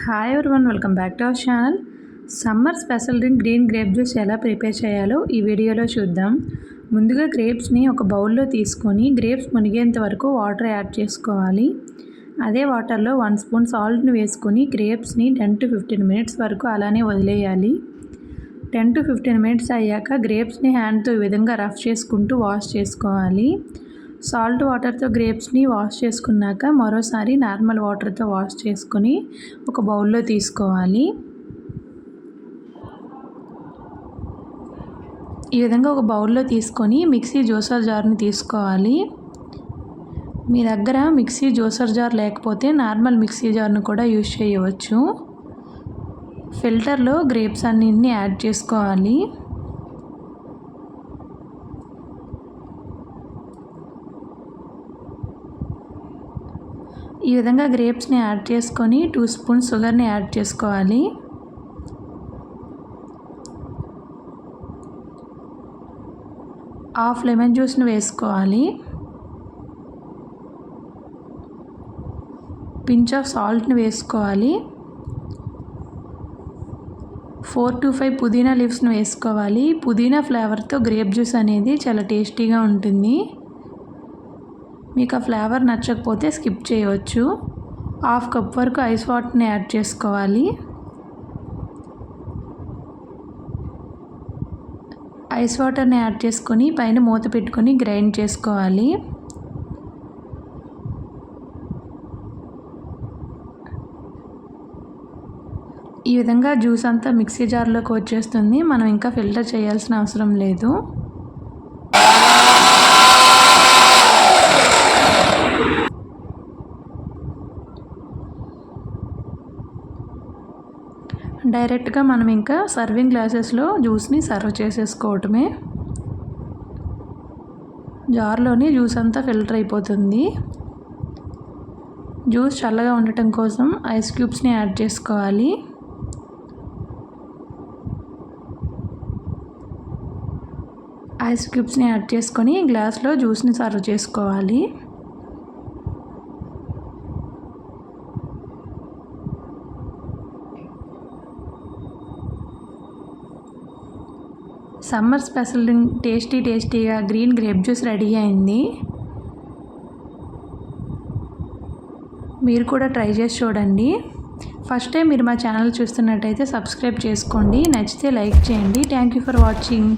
Hi everyone, welcome back to our channel. Summer special drink green grape juice ఎలా prepare చేయాలో ఈ వీడియోలో చూద్దాం. ముందుగా గ్రేప్స్ని ఒక బౌల్లో తీసుకొని గ్రేప్స్ మునిగేంత వరకు వాటర్ యాడ్ చేసుకోవాలి. అదే వాటర్లో 1 స్పూన్ సాల్ట్ని వేసుకొని గ్రేప్స్ని 10 to 15 మినిట్స్ వరకు అలానే వదిలేయాలి. 10 to 15 మినిట్స్ అయ్యాక గ్రేప్స్ని హ్యాండ్తో ఈ విధంగా రఫ్ చేసుకుంటూ వాష్ చేసుకోవాలి. సాల్ట్ వాటర్తో గ్రేప్స్ని వాష్ చేసుకున్నాక మరోసారి నార్మల్ వాటర్తో వాష్ చేసుకొని ఒక బౌల్లో తీసుకోవాలి. ఈ విధంగా ఒక బౌల్లో తీసుకొని మిక్సీ జ్యూసర్ జార్ని తీసుకోవాలి. మీ దగ్గర మిక్సీ జ్యూసర్ జార్ లేకపోతే నార్మల్ మిక్సీ జార్ను కూడా యూజ్ చేయవచ్చు. ఫిల్టర్లో గ్రేప్స్ అన్నింటినీ యాడ్ చేసుకోవాలి. ఈ విధంగా గ్రేప్స్ని యాడ్ చేసుకొని 2 స్పూన్స్ షుగర్ని యాడ్ చేసుకోవాలి. హాఫ్ లెమన్ జ్యూస్ని వేసుకోవాలి. పించ్ ఆఫ్ సాల్ట్ని వేసుకోవాలి. 4 to 5 పుదీనా లీవ్స్ని వేసుకోవాలి. పుదీనా ఫ్లేవర్తో గ్రేప్ జ్యూస్ అనేది చాలా టేస్టీగా ఉంటుంది. మీకు ఆ ఫ్లేవర్ నచ్చకపోతే స్కిప్ చేయవచ్చు. హాఫ్ కప్ వరకు ఐస్ వాటర్ని యాడ్ చేసుకోవాలి. ఐస్ వాటర్ని యాడ్ చేసుకొని పైన మూత పెట్టుకొని గ్రైండ్ చేసుకోవాలి. ఈ విధంగా జ్యూస్ అంతా మిక్సీ జార్లోకి వచ్చేస్తుంది. మనం ఇంకా ఫిల్టర్ చేయాల్సిన అవసరం లేదు. డైరెక్ట్గా మనం ఇంకా సర్వింగ్ గ్లాసెస్లో జ్యూస్ని సర్వ్ చేసేసుకోవటమే. జార్లోని జ్యూస్ అంతా ఫిల్టర్ అయిపోతుంది. జ్యూస్ చల్లగా ఉండటం కోసం ఐస్ క్యూబ్స్ని యాడ్ చేసుకోవాలి. ఐస్ క్యూబ్స్ని యాడ్ చేసుకొని గ్లాస్లో జ్యూస్ని సర్వ్ చేసుకోవాలి. సమ్మర్ స్పెషల్ డ్రింక్ టేస్టీగా గ్రీన్ గ్రేప్ జ్యూస్ రెడీ అయింది. మీరు కూడా ట్రై చేసి చూడండి. ఫస్ట్ టైం మీరు మా ఛానల్ చూస్తున్నట్టయితే సబ్స్క్రైబ్ చేసుకోండి. నచ్చితే లైక్ చేయండి. Thank you for watching.